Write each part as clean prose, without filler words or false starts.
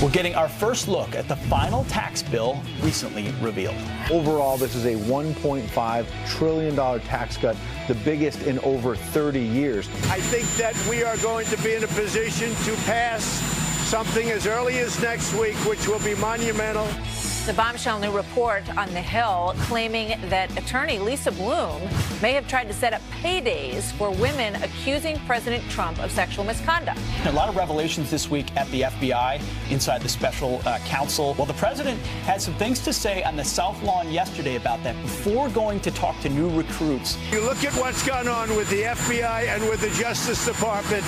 We're getting our first look at the final tax bill recently revealed. Overall, this is a $1.5 trillion tax cut, the biggest in over 30 years. I think that we are going to be in a position to pass something as early as next week, which will be monumental. The bombshell new report on the Hill claiming that attorney Lisa Bloom may have tried to set up paydays for women accusing President Trump of sexual misconduct. A lot of revelations this week at the FBI inside the special counsel. Well, the president had some things to say on the South Lawn yesterday about that before going to talk to new recruits. You look at what's gone on with the FBI and with the Justice Department.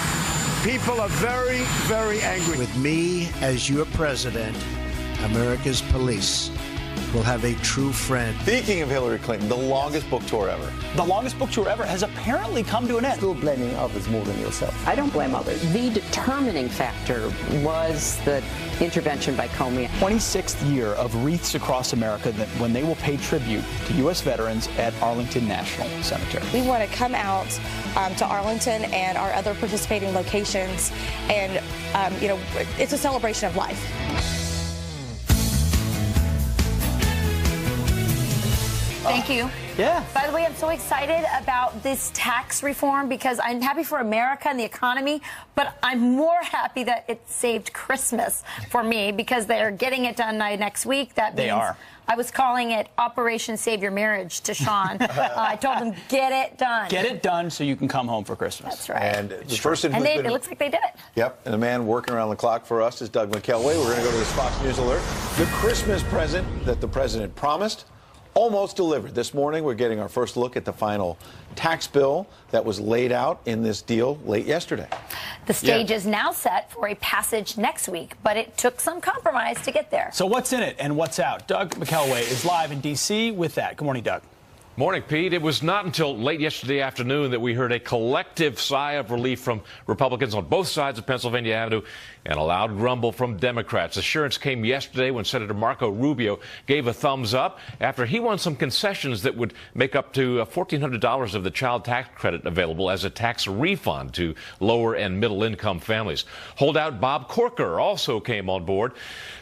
People are very, very angry. With me as your president, America's police will have a true friend. Speaking of Hillary Clinton, the longest book tour ever. The longest book tour ever has apparently come to an end. Still blaming others more than yourself. I don't blame others. The determining factor was the intervention by Comey. 26th year of Wreaths Across America when they will pay tribute to U.S. veterans at Arlington National Cemetery. We want to come out to Arlington and our other participating locations, and, it's a celebration of life. Thank you. Yeah. By the way, I'm so excited about this tax reform because I'm happy for America and the economy, but I'm more happy that it saved Christmas for me because they're getting it done next week. That means they are. I was calling it Operation Save Your Marriage to Sean. I told him, get it done. Get it done so you can come home for Christmas. That's right. And the person and it looks like they did it. Yep, and the man working around the clock for us is Doug McKelway. We're going to go to this Fox News alert. The Christmas present that the president promised almost delivered. This morning, we're getting our first look at the final tax bill that was laid out in this deal late yesterday. The stage is now set for a passage next week, but it took some compromise to get there. So what's in it and what's out? Doug McKelway is live in D.C. with that. Good morning, Doug. Morning, Pete. It was not until late yesterday afternoon that we heard a collective sigh of relief from Republicans on both sides of Pennsylvania Avenue and a loud grumble from Democrats. Assurance came yesterday when Senator Marco Rubio gave a thumbs up after he won some concessions that would make up to $1,400 of the child tax credit available as a tax refund to lower and middle income families. Holdout Bob Corker also came on board.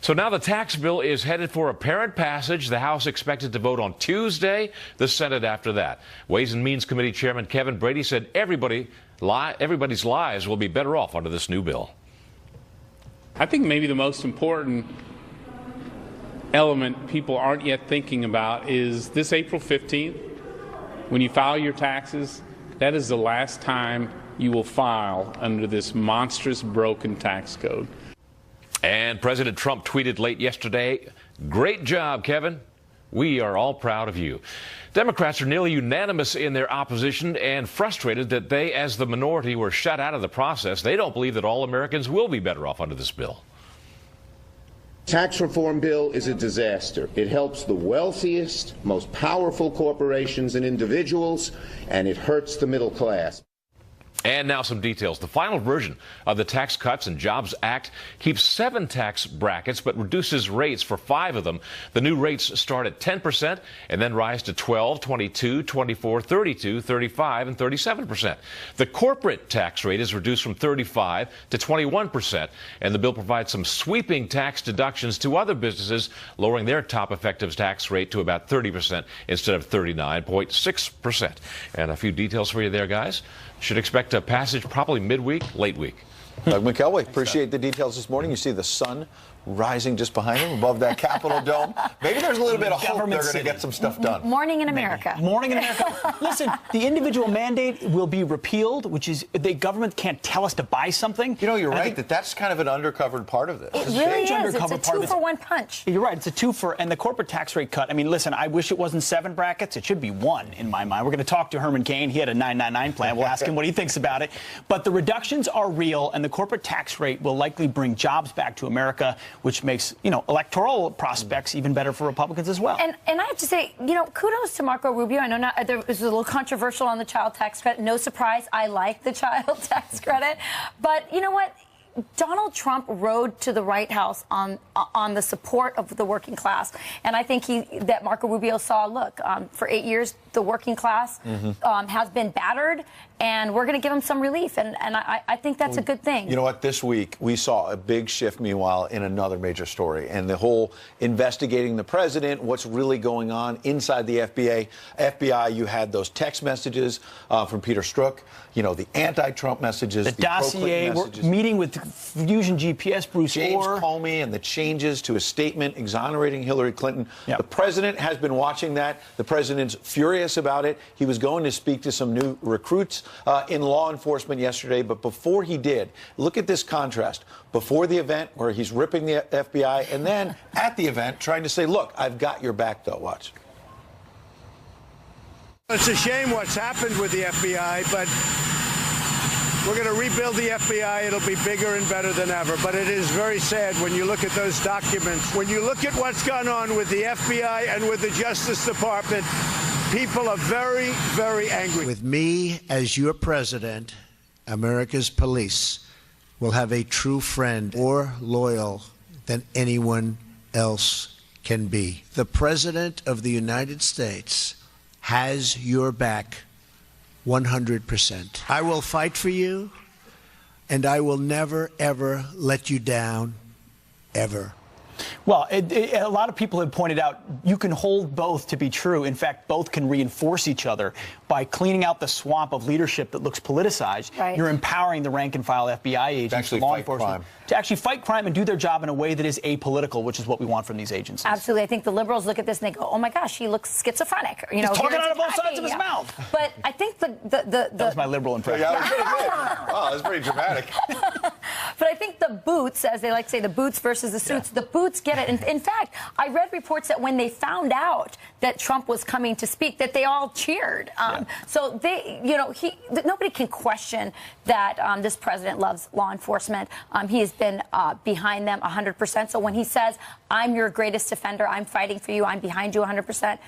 So now the tax bill is headed for apparent passage. The House expected to vote on Tuesday, the Senate after that. Ways and Means Committee Chairman Kevin Brady said everybody's lives will be better off under this new bill. I think maybe the most important element people aren't yet thinking about is this April 15th, when you file your taxes, that is the last time you will file under this monstrous broken tax code. And President Trump tweeted late yesterday, "Great job, Kevin. We are all proud of you." Democrats are nearly unanimous in their opposition and frustrated that they, as the minority, were shut out of the process. They don't believe that all Americans will be better off under this bill. Tax reform bill is a disaster. It helps the wealthiest, most powerful corporations and individuals, and it hurts the middle class. And now some details. The final version of the Tax Cuts and Jobs Act keeps 7 tax brackets but reduces rates for 5 of them. The new rates start at 10% and then rise to 12, 22, 24, 32, 35, and 37%. The corporate tax rate is reduced from 35 to 21%, and the bill provides some sweeping tax deductions to other businesses, lowering their top effective tax rate to about 30% instead of 39.6%. And a few details for you there, guys. Should expect a passage probably midweek, late week. Doug McKelway, appreciate the details this morning. You see the sun rising just behind him above that Capitol dome. Maybe there's a little bit of hope they're going to get some stuff done. Morning in America. Morning in America. Listen, the individual mandate will be repealed, which is the government can't tell us to buy something. You know, you're right that's kind of an undercovered part of this. It really is. It's a 2-for-1 punch. You're right. It's a 2-for, and the corporate tax rate cut. I mean, listen, I wish it wasn't 7 brackets. It should be 1 in my mind. We're going to talk to Herman Cain. He had a 999 plan. We'll ask him what he thinks about it. But the reductions are real, and the corporate tax rate will likely bring jobs back to America, which makes, electoral prospects even better for Republicans as well. And I have to say, kudos to Marco Rubio. I know there was a little controversial on the child tax credit. No surprise, I like the child tax credit. But you know what? Donald Trump rode to the White House on the support of the working class. And I think that Marco Rubio saw, look, for 8 years, the working class has been battered. and we're going to give them some relief. And I think that's a good thing. You know what? This week, we saw a big shift, meanwhile, in another major story. And the whole investigating the president, what's really going on inside the FBI. You had those text messages from Peter Strzok, you know, the anti-Trump messages, the dossier, messages. We're meeting with Fusion GPS, Bruce James Orr. Comey, and the changes to his statement exonerating Hillary Clinton. Yep. The president has been watching that. The president's furious about it. He was going to speak to some new recruits in law enforcement yesterday, but before he did, look at this contrast. Before the event, where he's ripping the FBI, and then at the event, trying to say, look, I've got your back, though. Watch. It's a shame what's happened with the FBI, but we're going to rebuild the FBI. It'll be bigger and better than ever. But it is very sad when you look at those documents. When you look at what's gone on with the FBI and with the Justice Department, people are very, very angry. With me as your president, America's police will have a true friend more loyal than anyone else can be. The President of the United States has your back 100%. I will fight for you, and I will never, ever let you down, ever. Well, a lot of people have pointed out you can hold both to be true. In fact, both can reinforce each other by cleaning out the swamp of leadership that looks politicized. Right. You're empowering the rank-and-file FBI agents, law enforcement, to actually fight crime and do their job in a way that is apolitical, which is what we want from these agencies. Absolutely. I think the liberals look at this and they go, "Oh my gosh, he looks schizophrenic." You know, he's talking out of both sides of his mouth. But I think that was my liberal impression. Yeah, that was pretty good. Wow, that's pretty dramatic. But I think the boots, as they like to say, the boots versus the suits, the boots get it. In fact, I read reports that when they found out that Trump was coming to speak, that they all cheered. So they, you know, nobody can question that this president loves law enforcement. He has been behind them 100%. So when he says, "I'm your greatest defender, I'm fighting for you, I'm behind you 100%,"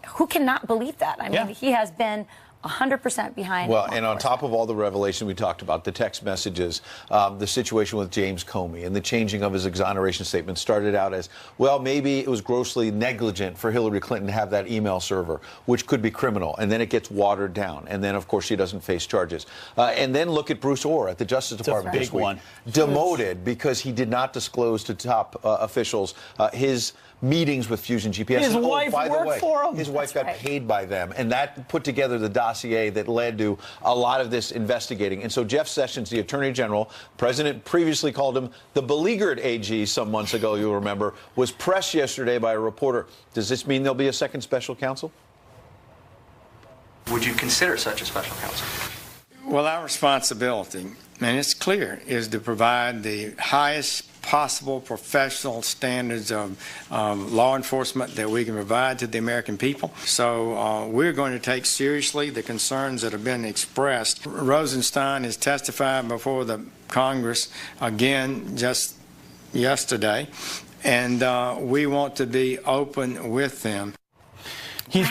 who cannot believe that? I mean, he has been 100% behind. Well, and on top of all the revelation we talked about, the text messages, the situation with James Comey and the changing of his exoneration statement started out as, well, maybe it was grossly negligent for Hillary Clinton to have that email server, which could be criminal. And then it gets watered down. And then, of course, she doesn't face charges. And then look at Bruce Orr at the Justice Department this week. Demoted because he did not disclose to top officials his meetings with Fusion GPS. His wife worked for him. His wife got paid by them. And that put together the dossier that led to a lot of this investigating. And so Jeff Sessions, the Attorney General, President previously called him the beleaguered AG some months ago, you'll remember, was pressed yesterday by a reporter. Does this mean there'll be a second special counsel? Would you consider such a special counsel? Well, our responsibility, and it's clear, is to provide the highest possible professional standards of law enforcement that we can provide to the American people. So we're going to take seriously the concerns that have been expressed. Rosenstein has testified before the Congress again just yesterday, and we want to be open with them.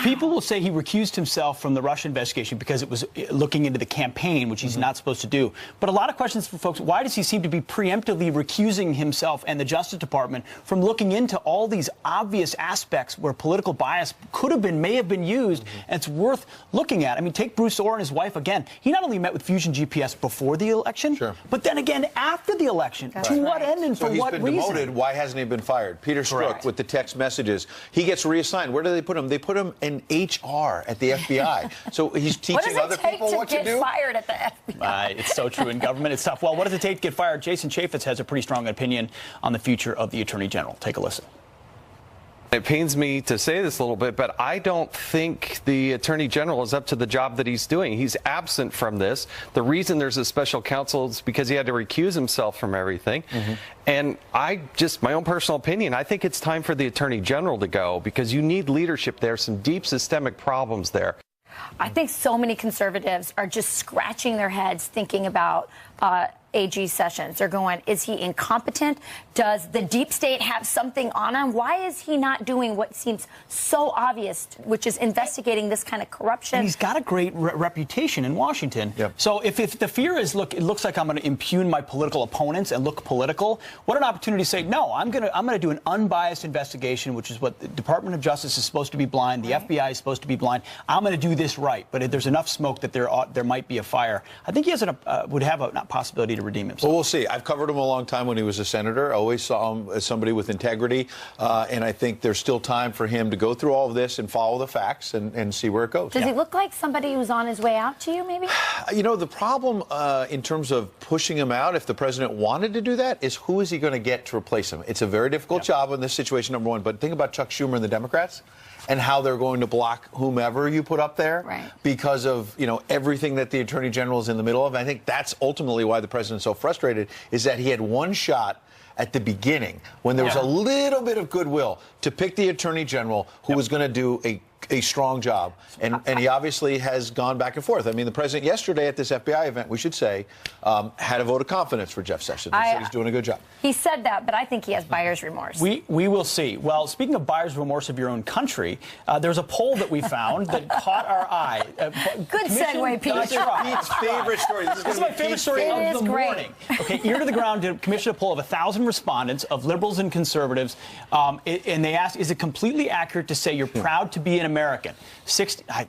People will say he recused himself from the Russia investigation because it was looking into the campaign, which he's not supposed to do. But a lot of questions for folks, why does he seem to be preemptively recusing himself and the Justice Department from looking into all these obvious aspects where political bias could have been, may have been used, and it's worth looking at? I mean, take Bruce Orr and his wife again. He not only met with Fusion GPS before the election, but then again after the election. To what end and for what reason? He's been demoted. Why hasn't he been fired? Peter Strzok with the text messages. He gets reassigned. Where do they put him? They put him in HR at the FBI. So he's teaching other people what to do. What does it take to get fired at the FBI? It's so true. In government, it's tough. Well, what does it take to get fired? Jason Chaffetz has a pretty strong opinion on the future of the Attorney General. Take a listen. It pains me to say this a little bit, but I don't think the Attorney General is up to the job that he's doing. He's absent from this. The reason there's a special counsel is because he had to recuse himself from everything. And my own personal opinion, I think it's time for the Attorney General to go because you need leadership there, some deep systemic problems there. I think so many conservatives are just scratching their heads thinking about AG Sessions. They're going, is he incompetent? Does the deep state have something on him? Why is he not doing what seems so obvious, which is investigating this kind of corruption? And he's got a great reputation in Washington. Yep. So if the fear is, look, it looks like I'm going to impugn my political opponents and look political, what an opportunity to say, no, I'm going to do an unbiased investigation, which is what the Department of Justice is supposed to be blind, the FBI is supposed to be blind. I'm going to do this right. But if there's enough smoke that there might be a fire, I think he has would have a possibility to redeem himself. Well, we'll see. I've covered him a long time when he was a senator. I always saw him as somebody with integrity, and I think there's still time for him to go through all of this and follow the facts and see where it goes. Does he look like somebody who's on his way out to you, maybe? You know, the problem in terms of pushing him out, if the president wanted to do that, is who is he going to get to replace him? It's a very difficult job in this situation, number one. But think about Chuck Schumer and the Democrats and how they're going to block whomever you put up there because of, you know, everything that the Attorney General is in the middle of. I think that's ultimately why the president's so frustrated, is that he had one shot at the beginning when there was a little bit of goodwill to pick the Attorney General who was going to do a strong job. And he obviously has gone back and forth. I mean, the president yesterday at this FBI event, we should say, had a vote of confidence for Jeff Sessions. He said he's doing a good job. He said that, but I think he has buyer's remorse. We will see. Well, speaking of buyer's remorse of your own country, there's a poll that we found that caught our eye. Good segue, Pete. Pete's favorite story. This is my favorite story of the morning. Okay, ear to the ground did commission a poll of 1,000 respondents of liberals and conservatives, and they asked, is it completely accurate to say you're proud to be an American?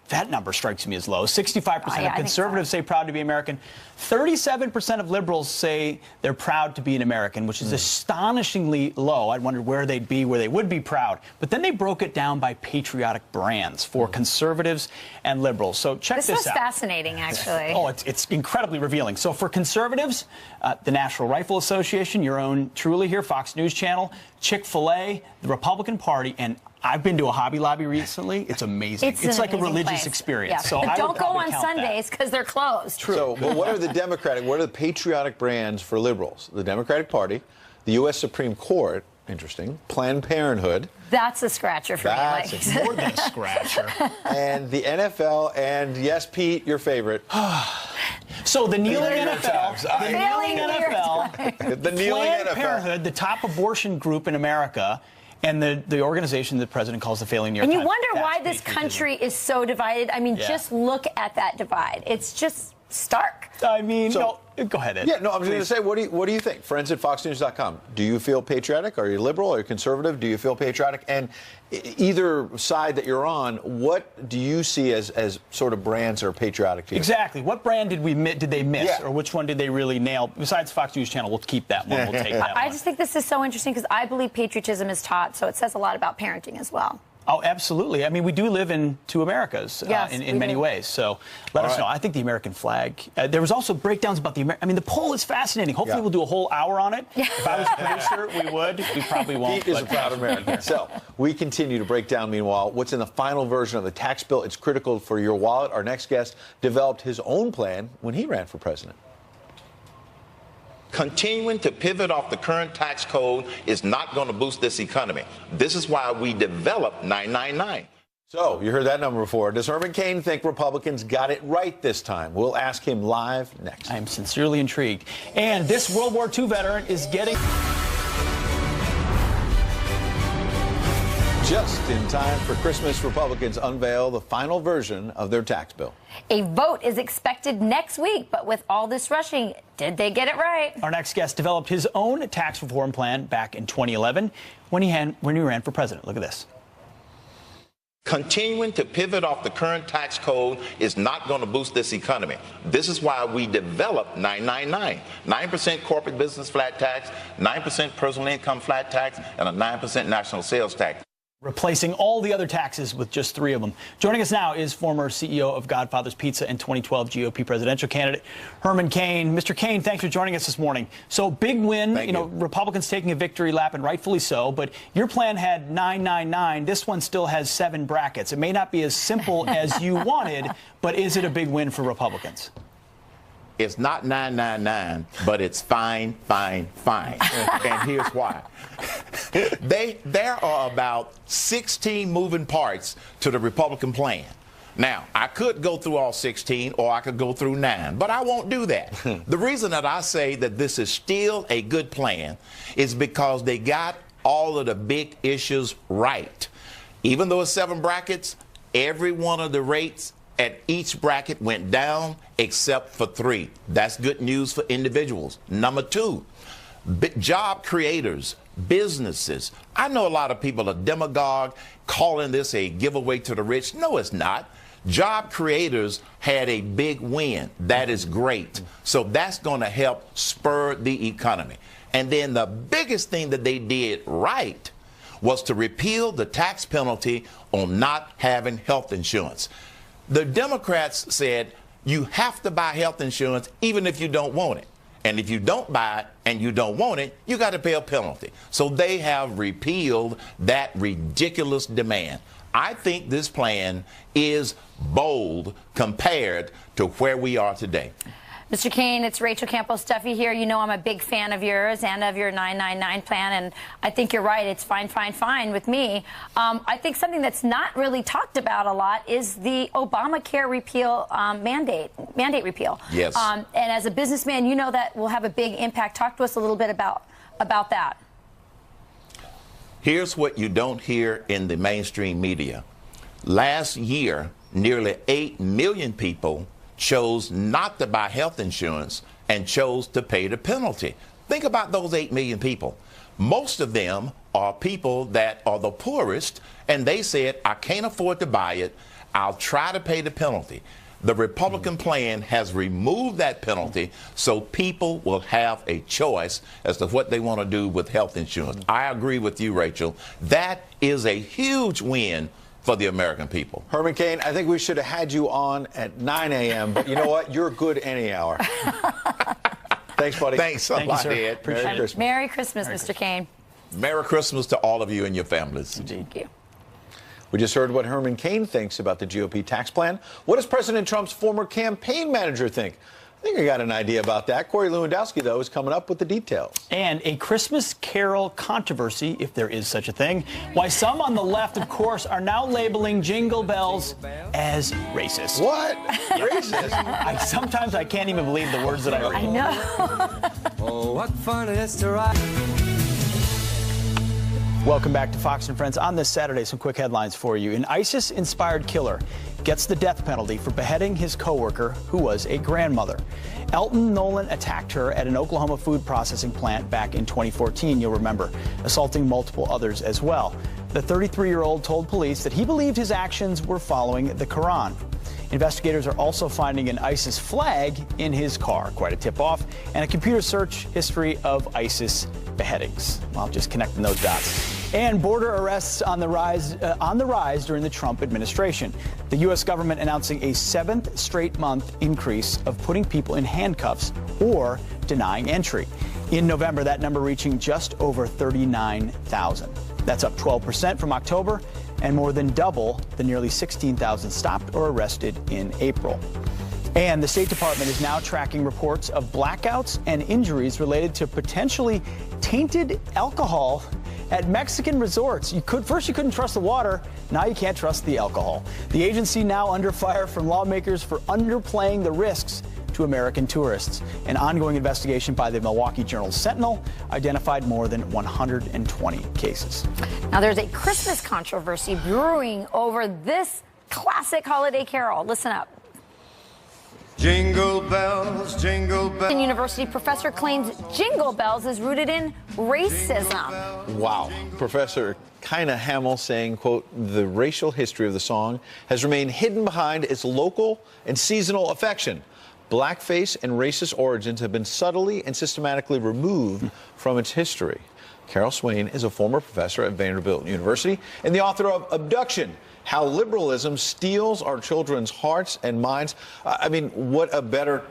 That number strikes me as low. 65% of conservatives say proud to be American. 37% of liberals say they're proud to be an American, which is astonishingly low. I wondered where they'd be, where they would be proud. But then they broke it down by patriotic brands for conservatives and liberals. So check this out. This was fascinating, actually. Oh, it's incredibly revealing. So for conservatives, the National Rifle Association, your own truly here, Fox News Channel, Chick-fil-A, the Republican Party, and I've been to a Hobby Lobby recently. It's amazing. It's like a religious experience. Yeah. So but don't go on Sundays because they're closed. True. So, but what are the patriotic brands for liberals? The Democratic Party, the U.S. Supreme Court, interesting, Planned Parenthood. That's a scratcher for me. That's more than a scratcher. And the NFL, and yes, Pete, your favorite. So the kneeling NFL, the kneeling Planned NFL. Parenthood, the top abortion group in America, and the organization the president calls the failing New York Times. And you Times. wonder why this country is so divided. I mean, just look at that divide. It's just stark. I mean, go ahead, Ed. Yeah, no, I was going to say, what do you think? Friends at FoxNews.com. Do you feel patriotic? Are you liberal? Are you conservative? Do you feel patriotic? And either side that you're on, what do you see as sort of brands are patriotic to you? Exactly. What brand did they miss, or which one did they really nail? Besides Fox News Channel, we'll keep that one. We'll take that one. I just think this is so interesting because I believe patriotism is taught, so it says a lot about parenting as well. Oh, absolutely. I mean, we do live in two Americas in many ways. So let us know. I think the American flag. There was also breakdowns about the the poll is fascinating. Hopefully we'll do a whole hour on it. If I was a producer, we would. We probably won't. Pete is a proud American. So we continue to break down, meanwhile, what's in the final version of the tax bill. It's critical for your wallet. Our next guest developed his own plan when he ran for president. Continuing to pivot off the current tax code is not going to boost this economy. This is why we developed 999. So you heard that number before. Does Herman Cain think Republicans got it right this time? We'll ask him live next. I am sincerely intrigued. And this World War II veteran is getting... Just in time for Christmas, Republicans unveil the final version of their tax bill. A vote is expected next week, but with all this rushing, did they get it right? Our next guest developed his own tax reform plan back in 2011 when he ran for president. Look at this. Continuing to pivot off the current tax code is not going to boost this economy. This is why we developed 999. 9% corporate business flat tax, 9% personal income flat tax, and a 9% national sales tax. Replacing all the other taxes with just 3 of them. Joining us now is former CEO of Godfather's Pizza and 2012 GOP presidential candidate Herman Cain. Mr. Cain, thanks for joining us this morning. So big win, you know, Republicans taking a victory lap, and rightfully so, but your plan had 999. This one still has 7 brackets. It may not be as simple as you wanted, but is it a big win for Republicans? It's not 999, but it's fine, fine, fine. And here's why. There are about 16 moving parts to the Republican plan. Now, I could go through all 16 or I could go through 9, but I won't do that. The reason that I say that this is still a good plan is because they got all of the big issues right. Even though it's 7 brackets, every one of the rates at each bracket went down except for 3. That's good news for individuals. Number 2, job creators, businesses. I know a lot of people are demagogue calling this a giveaway to the rich. No, it's not. Job creators had a big win. That is great. So that's going to help spur the economy. And then the biggest thing that they did right was to repeal the tax penalty on not having health insurance. The Democrats said you have to buy health insurance even if you don't want it. And if you don't buy it and you don't want it, you got to pay a penalty. So they have repealed that ridiculous demand. I think this plan is bold compared to where we are today. Mr. Kaine, it's Rachel Campos-Duffy here. You know I'm a big fan of yours and of your 999 plan, and I think you're right. It's fine, fine, fine with me. I think something that's not really talked about a lot is the Obamacare repeal mandate repeal. Yes. And as a businessman, you know that will have a big impact. Talk to us a little bit about that. Here's what you don't hear in the mainstream media. Last year, nearly 8 million people chose not to buy health insurance and chose to pay the penalty. Think about those 8 million people. Most of them are people that are the poorest, and they said, I can't afford to buy it. I'll try to pay the penalty. The Republican plan has removed that penalty so people will have a choice as to what they want to do with health insurance. I agree with you, Rachel. That is a huge win for the American people. Herman Cain, I think we should have had you on at 9 a.m., but you know what? You're good any hour. Thanks, buddy. Thanks a lot, Ed. Merry Christmas. Merry Christmas, Mr. Cain. Merry Christmas to all of you and your families. Thank you. We just heard what Herman Cain thinks about the GOP tax plan. What does President Trump's former campaign manager think? I think I got an idea about that. Corey Lewandowski, though, is coming up with the details. And a Christmas Carol controversy, if there is such a thing. Why some on the left, of course, are now labeling Jingle Bells as racist. What? Racist? Sometimes I can't even believe the words that I read. I know. Oh, what fun it is to ride. Welcome back to Fox and Friends. On this Saturday, some quick headlines for you. An ISIS-inspired killer gets the death penalty for beheading his coworker, who was a grandmother. Elton Nolan attacked her at an Oklahoma food processing plant back in 2014, you'll remember, assaulting multiple others as well. The 33-year-old told police that he believed his actions were following the Quran. Investigators are also finding an ISIS flag in his car, quite a tip-off, and a computer search history of ISIS beheadings. Well, just connecting those dots. And border arrests on the rise during the Trump administration. The U.S. government announcing a 7th straight month increase of putting people in handcuffs or denying entry. In November, that number reaching just over 39,000. That's up 12% from October and more than double the nearly 16,000 stopped or arrested in April. And the State Department is now tracking reports of blackouts and injuries related to potentially tainted alcohol at Mexican resorts. First you couldn't trust the water, now you can't trust the alcohol. The agency now under fire from lawmakers for underplaying the risks to American tourists. An ongoing investigation by the Milwaukee Journal-Sentinel identified more than 120 cases. Now there's a Christmas controversy brewing over this classic holiday carol. Listen up. Jingle bells, jingle bells. University professor claims Jingle Bells is rooted in racism. Wow. Professor Kaina Hamill saying, quote, the racial history of the song has remained hidden behind its local and seasonal affection. Blackface and racist origins have been subtly and systematically removed from its history. Carol Swain is a former professor at Vanderbilt University and the author of Abduction: How Liberalism Steals Our Children's Hearts and Minds. I mean, what a better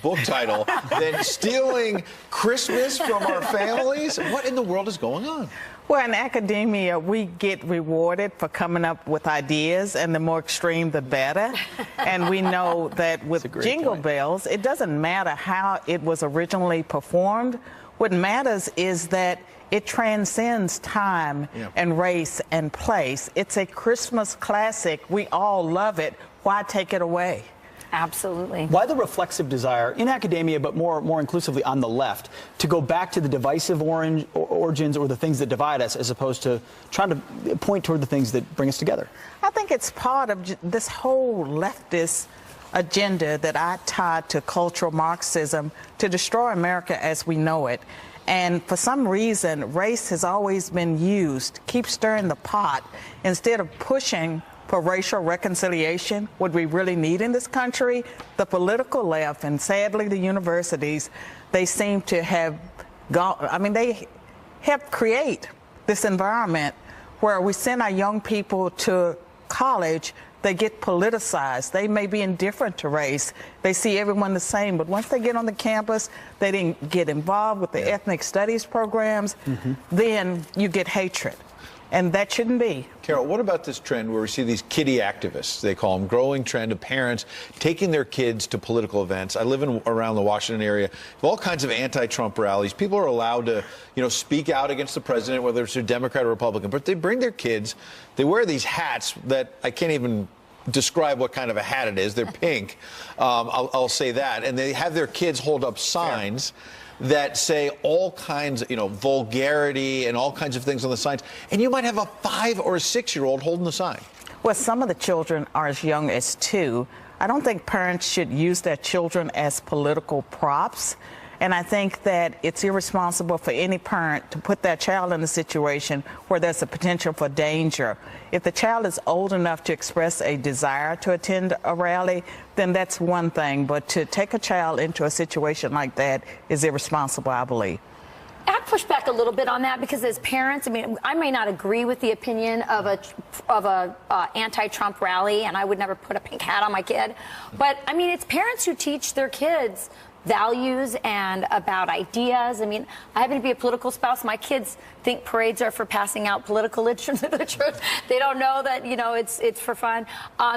book title than Stealing Christmas from Our Families? What in the world is going on? Well, in academia, we get rewarded for coming up with ideas, and the more extreme, the better. And we know that with Jingle Bells, it doesn't matter how it was originally performed. What matters is that it transcends time and race and place. It's a Christmas classic. We all love it why take it away? Absolutely. Why the reflexive desire in academia, but more inclusively on the left, to go back to the divisive origins or the things that divide us, as opposed to trying to point toward the things that bring us together? I think it's part of this whole leftist agenda that I tied to cultural Marxism to destroy America as we know it. And for some reason, race has always been used to keep stirring the pot instead of pushing for racial reconciliation, what we really need in this country. The political left and sadly the universities, they seem to have gone, I mean, they help create this environment where we send our young people to college, they get politicized. They may be indifferent to race. They see everyone the same, but once they get on the campus, they didn't get involved with the ethnic studies programs, then you get hatred. And that shouldn't be. Carol, what about this trend where we see these kiddie activists, they call them, growing trend of parents taking their kids to political events? I live around the Washington area. All kinds of anti-Trump rallies. People are allowed to, speak out against the president, whether it's a Democrat or Republican. But they bring their kids. They wear these hats that I can't even describe what kind of a hat it is. They're pink. I'll say that. And they have their kids hold up signs that say all kinds of, vulgarity and all kinds of things on the signs. And you might have a 5 or a 6-year-old holding the sign. Well, some of the children are as young as 2. I don't think parents should use their children as political props. And I think that it's irresponsible for any parent to put their child in a situation where there's a potential for danger. If the child is old enough to express a desire to attend a rally, then that's one thing. But to take a child into a situation like that is irresponsible, I believe. I push back a little bit on that because as parents, I may not agree with the opinion of a anti-Trump rally, and I would never put a pink hat on my kid. But it's parents who teach their kids values and about ideas. I happen to be a political spouse. My kids think parades are for passing out political literature. They don't know that, it's for fun.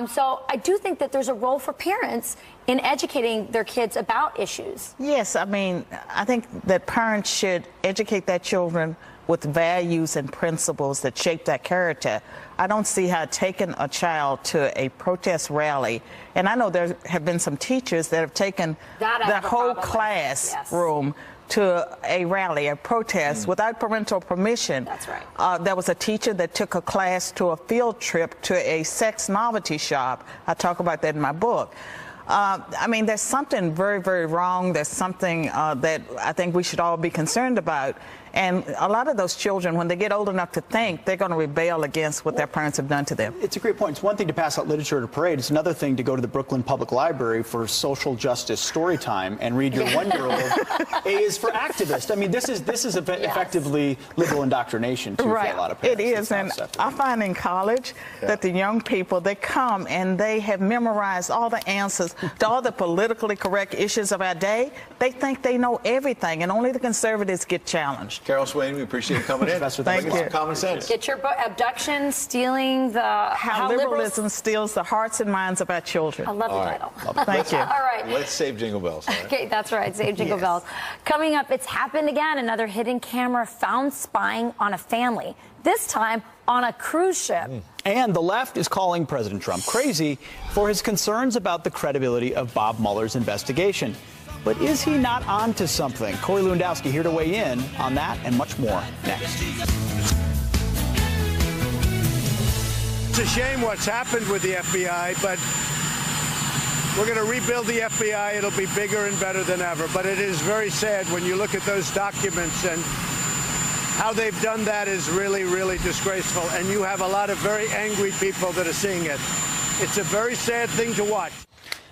So I do think that there's a role for parents in educating their kids about issues. Yes, I think that parents should educate their children with values and principles that shape their character. I don't see how taking a child to a protest rally, and I know there have been some teachers that have taken their whole classroom to a rally, a protest, without parental permission. That's right. There was a teacher that took a class to a field trip to a sex novelty shop. I talk about that in my book. There's something very, very wrong. There's something that I think we should all be concerned about. And a lot of those children, when they get old enough to think, they're going to rebel against what their parents have done to them. It's a great point. It's one thing to pass out literature at a parade. It's another thing to go to the Brooklyn Public Library for social justice story time and read your 1-year-old A is for activist. This is effectively liberal indoctrination, too, for a lot of parents. It is, and I find in college that the young people, they come and they have memorized all the answers to all the politically correct issues of our day. They think they know everything, and only the conservatives get challenged. Carol Swain, we appreciate you coming in. Thank you. Common sense. Get your book, Abduction, Stealing the... How Liberalism Steals the Hearts and Minds of Our Children. I love the title. Thank you. All right. Let's save Jingle Bells. Right? Okay, that's right. Save Jingle Bells. Coming up, it's happened again. Another hidden camera found spying on a family, this time on a cruise ship. And the left is calling President Trump crazy for his concerns about the credibility of Bob Mueller's investigation. But is he not onto something? Corey Lewandowski here to weigh in on that and much more next. It's a shame what's happened with the FBI, but we're going to rebuild the FBI. It'll be bigger and better than ever. But it is very sad when you look at those documents, and how they've done that is really, really disgraceful. And you have a lot of very angry people that are seeing it. It's a very sad thing to watch.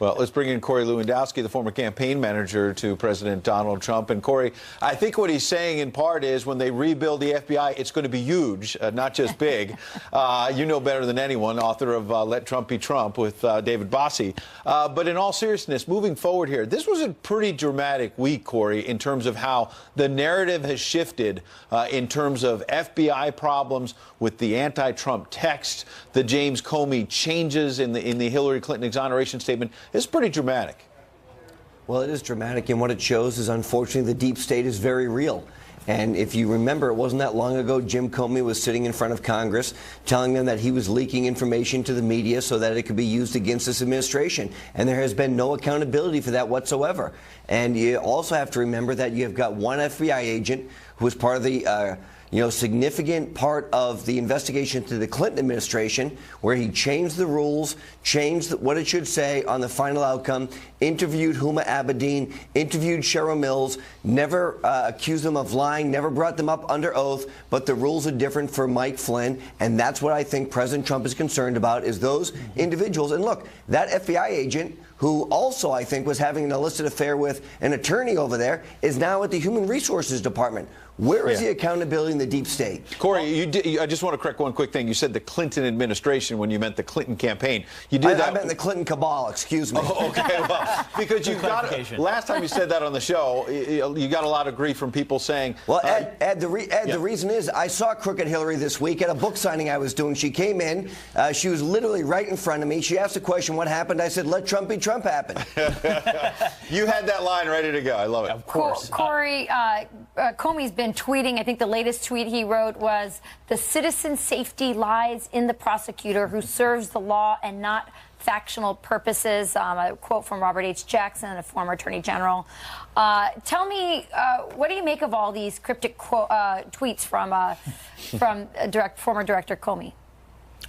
Well, let's bring in Corey Lewandowski, the former campaign manager to President Donald Trump. And Corey, I think what he's saying in part is when they rebuild the FBI, it's going to be huge, not just big. You know better than anyone, author of Let Trump Be Trump with David Bossie. But in all seriousness, moving forward here, this was a pretty dramatic week, Corey, in terms of how the narrative has shifted in terms of FBI problems with the anti-Trump text, the James Comey changes in the Hillary Clinton exoneration statement. It's pretty dramatic. Well, it is dramatic, and what it shows is, unfortunately, the deep state is very real. And if you remember, it wasn't that long ago, Jim Comey was sitting in front of Congress telling them that he was leaking information to the media so that it could be used against this administration. And there has been no accountability for that whatsoever. And you also have to remember that you have got one FBI agent who was part of the significant part of the investigation to the Clinton administration, where he changed the rules, changed what it should say on the final outcome, interviewed Huma Abedin, interviewed Cheryl Mills, never accused them of lying, never brought them up under oath, but the rules are different for Mike Flynn, and that's what I think President Trump is concerned about, is those individuals. And look, that FBI agent, who also, I think, was having an illicit affair with an attorney over there, is now at the Human Resources Department. Where is the accountability in the deep state? Corey, I just want to correct one quick thing. You said the Clinton administration when you meant the Clinton campaign. You did that. I meant the Clinton cabal, excuse me. Oh, okay, well, because you got last time you said that on the show, you got a lot of grief from people saying. Well, Ed, the reason is I saw Crooked Hillary this week at a book signing I was doing. She came in. She was literally right in front of me. She asked a question, what happened? I said, let Trump be Trump happen. You had that line ready to go. I love it. Of course. Corey, Comey's been tweeting. I think the latest tweet he wrote was, the citizen safety lies in the prosecutor who serves the law and not factional purposes. A quote from Robert H. Jackson, a former attorney general. Tell me, what do you make of all these cryptic tweets from former Director Comey?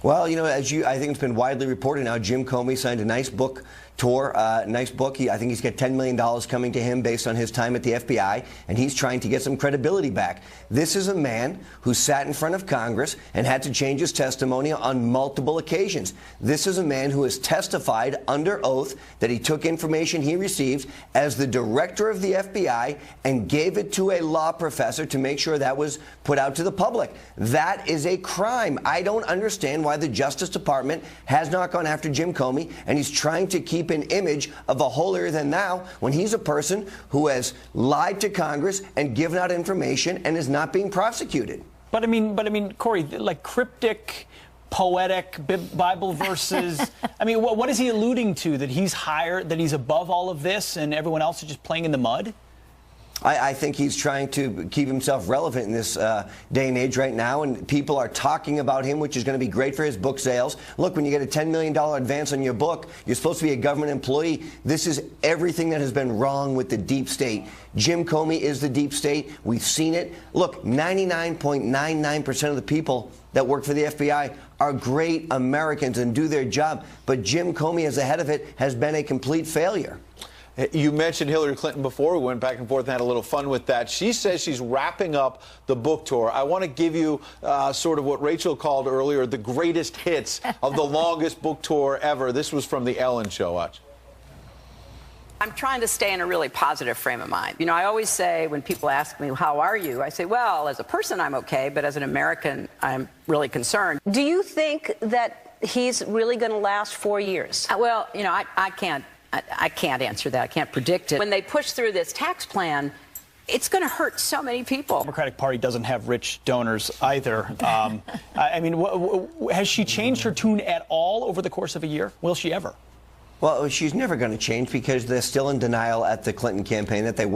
Well, I think it's been widely reported now, Jim Comey signed a nice book tour, nice book. I think he's got $10 million coming to him based on his time at the FBI, and he's trying to get some credibility back. This is a man who sat in front of Congress and had to change his testimony on multiple occasions. This is a man who has testified under oath that he took information he received as the director of the FBI and gave it to a law professor to make sure that was put out to the public. That is a crime. I don't understand why the Justice Department has not gone after Jim Comey, and he's trying to keep an image of a holier than thou when he's a person who has lied to Congress and given out information and is not being prosecuted. But I mean, Corey, like cryptic, poetic Bible verses. I mean, what is he alluding to? That he's higher, that he's above all of this, and everyone else is just playing in the mud? I think he's trying to keep himself relevant in this day and age right now, and people are talking about him, which is going to be great for his book sales. Look, when you get a $10 million advance on your book, you're supposed to be a government employee. This is everything that has been wrong with the deep state. Jim Comey is the deep state. We've seen it. Look, 99.99% of the people that work for the FBI are great Americans and do their job, but Jim Comey, as the head of it, has been a complete failure. You mentioned Hillary Clinton before. We went back and forth and had a little fun with that. She says she's wrapping up the book tour. I want to give you sort of what Rachel called earlier the greatest hits of the longest book tour ever. This was from the Ellen Show. Watch. I'm trying to stay in a really positive frame of mind. I always say when people ask me, how are you? I say, well, as a person, I'm okay, but as an American, I'm really concerned. Do you think that he's really going to last 4 years? Well, I can't answer that. I can't predict it. When they push through this tax plan, it's going to hurt so many people. The Democratic Party doesn't have rich donors either. I mean, has she changed her tune at all over the course of a year? Will she ever? Well, she's never going to change because they're still in denial at the Clinton campaign that they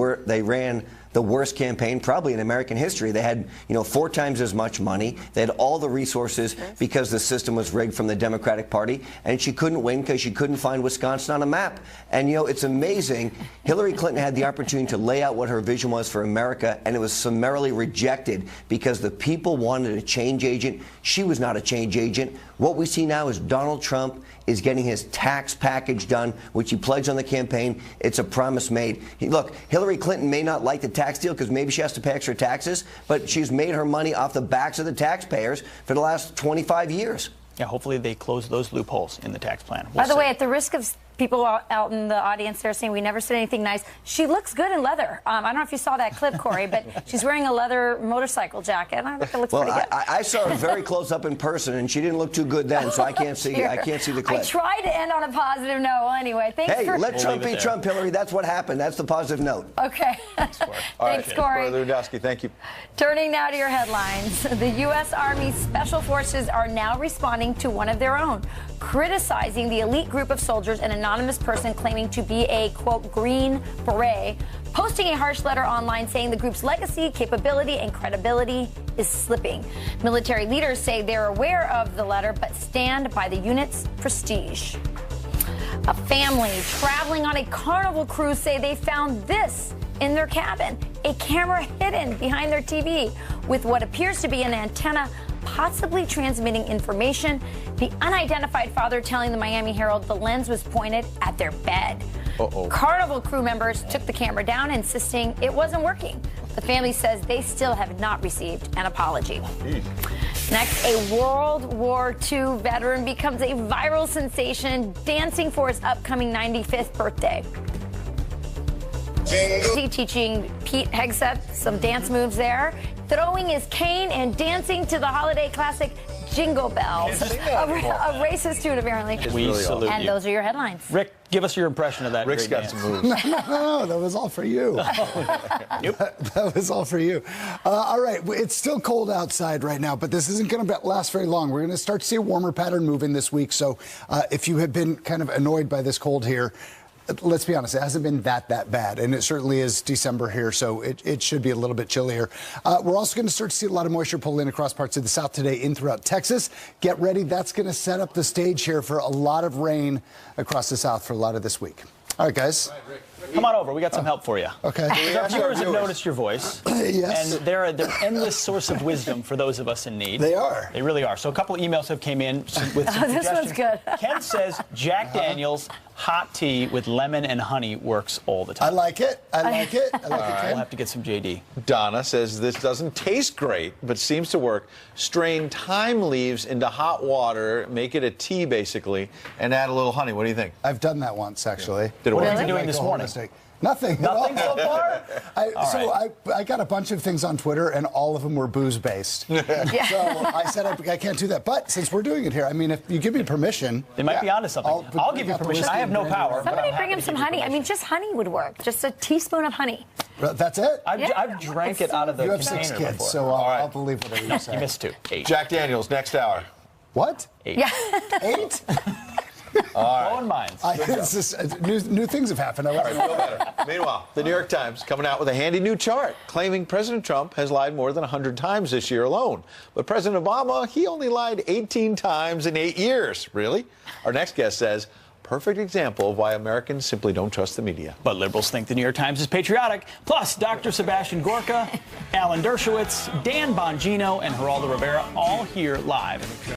ran the worst campaign probably in American history. They had, 4 times as much money. They had all the resources because the system was rigged from the Democratic Party, and she couldn't win because she couldn't find Wisconsin on a map. And, it's amazing. Hillary Clinton had the opportunity to lay out what her vision was for America, and it was summarily rejected because the people wanted a change agent. She was not a change agent. What we see now is Donald Trump is getting his tax package done, which he pledged on the campaign. It's a promise made. Look, Hillary Clinton may not like the tax deal because maybe she has to pay extra taxes, but she's made her money off the backs of the taxpayers for the last 25 years. Yeah, hopefully they close those loopholes in the tax plan. By the way, at the risk of people out in the audience there saying we never said anything nice, she looks good in leather. I don't know if you saw that clip, Corey, but she's wearing a leather motorcycle jacket. And I think it looks pretty good. I saw her very close up in person, and she didn't look too good then, so I can't see. Sure. I can't see the clip. I tried to end on a positive note. Well, anyway, thanks for. Hey, let Trump be Trump, Hillary. That's what happened. That's the positive note. Okay. Thanks, Corey. Lewandowski, thank you. Turning now to your headlines. The U.S. Army Special Forces are now responding to one of their own, criticizing the elite group of soldiers an anonymous person claiming to be a, quote, Green Beret posting a harsh letter online saying the group's legacy, capability, and credibility is slipping. Military leaders say they're aware of the letter but stand by the unit's prestige. A family traveling on a Carnival cruise say they found this in their cabin, a camera hidden behind their TV with what appears to be an antenna possibly transmitting information. The unidentified father telling the Miami Herald the lens was pointed at their bed. Carnival crew members took the camera down, insisting it wasn't working. The family says they still have not received an apology. Next, a World War II veteran becomes a viral sensation dancing for his upcoming 95th birthday. Teaching Pete Hegseth some dance moves there, throwing his cane and dancing to the holiday classic Jingle Bells. A racist tune, apparently. We salute and you. those are your headlines. Rick, give us your impression of that. Rick's great got dance. some moves. No, that was all for you. That was all for you. All right, it's still cold outside right now, but this isn't going to last very long. We're going to start to see a warmer pattern move in this week. So if you have been kind of annoyed by this cold here, let's be honest, it hasn't been that bad, and it certainly is December here, so it should be a little bit chillier. We're also going to start to see a lot of moisture pull in across parts of the south today, in throughout Texas. Get ready. That's going to set up the stage here for a lot of rain across the south for a lot of this week. All right, guys. Come on over. We got some help for you. Okay. Our viewers have noticed your voice. Yes. And they're an endless source of wisdom for those of us in need. They are. They really are. So a couple of emails have came in with some This suggestions. one's good. Ken says Jack Daniels hot tea with lemon and honey works all the time. I like it. I like it. I like it, Ken. We'll have to get some JD. Donna says this doesn't taste great, but seems to work. Strain thyme leaves into hot water, make it a tea basically, and add a little honey. What do you think? I've done that once, actually. Did it What work? are you doing this morning? Nothing. Nothing so far? I got a bunch of things on Twitter, and all of them were booze-based. So I said I can't do that. But since we're doing it here, I mean, if you give me permission... They might be onto something. I'll give you permission. I have no power. Somebody bring him some honey. I mean, just honey would work. Just a teaspoon of honey. That's it? I've drank it out of the You have container 6 kids, before. so I'll believe whatever you say. You missed 2. 8. Jack Daniels, next hour. What? 8. Yeah. 8? Blowing minds. It's just, new things have happened. All right, feel better. Meanwhile, the New York Times coming out with a handy new chart claiming President Trump has lied more than 100 times this year alone. But President Obama, he only lied 18 times in 8 years. Really? Our next guest says, perfect example of why Americans simply don't trust the media. But liberals think the New York Times is patriotic. Plus, Dr. Sebastian Gorka, Alan Dershowitz, Dan Bongino, and Geraldo Rivera all here live.